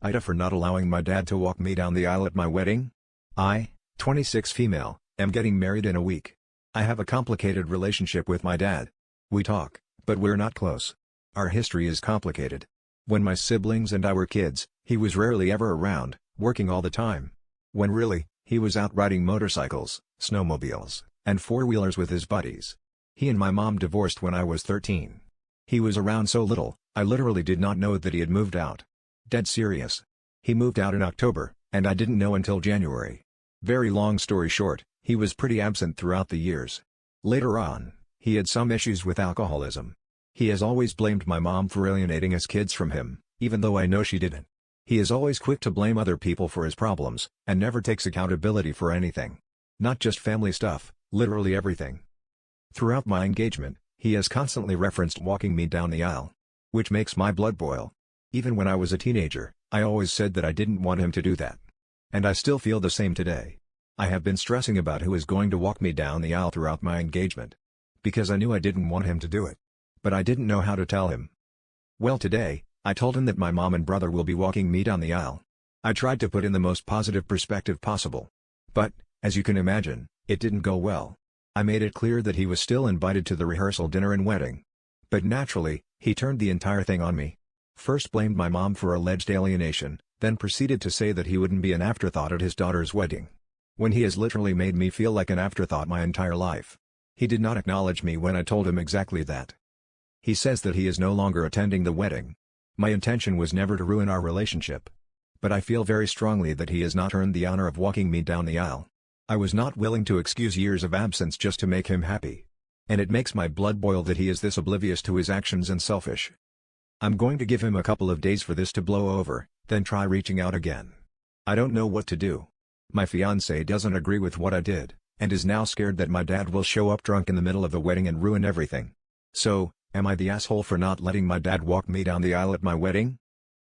Ida for not allowing my dad to walk me down the aisle at my wedding? I, 26 female, am getting married in a week. I have a complicated relationship with my dad. We talk, but we're not close. Our history is complicated. When my siblings and I were kids, he was rarely ever around, working all the time. When really, he was out riding motorcycles, snowmobiles, and four-wheelers with his buddies. He and my mom divorced when I was 13. He was around so little, I literally did not know that he had moved out. Dead serious. He moved out in October, and I didn't know until January. Very long story short, he was pretty absent throughout the years. Later on, he had some issues with alcoholism. He has always blamed my mom for alienating his kids from him, even though I know she didn't. He is always quick to blame other people for his problems, and never takes accountability for anything. Not just family stuff, literally everything. Throughout my engagement, he has constantly referenced walking me down the aisle. Which makes my blood boil. Even when I was a teenager, I always said that I didn't want him to do that. And I still feel the same today. I have been stressing about who is going to walk me down the aisle throughout my engagement. Because I knew I didn't want him to do it. But I didn't know how to tell him. Well, today, I told him that my mom and brother will be walking me down the aisle. I tried to put in the most positive perspective possible. But, as you can imagine, it didn't go well. I made it clear that he was still invited to the rehearsal dinner and wedding. But naturally, he turned the entire thing on me. First blamed my mom for alleged alienation, then proceeded to say that he wouldn't be an afterthought at his daughter's wedding. When he has literally made me feel like an afterthought my entire life. He did not acknowledge me when I told him exactly that. He says that he is no longer attending the wedding. My intention was never to ruin our relationship. But I feel very strongly that he has not earned the honor of walking me down the aisle. I was not willing to excuse years of absence just to make him happy. And it makes my blood boil that he is this oblivious to his actions and selfish. I'm going to give him a couple of days for this to blow over, then try reaching out again. I don't know what to do. My fiancé doesn't agree with what I did, and is now scared that my dad will show up drunk in the middle of the wedding and ruin everything. So, am I the asshole for not letting my dad walk me down the aisle at my wedding?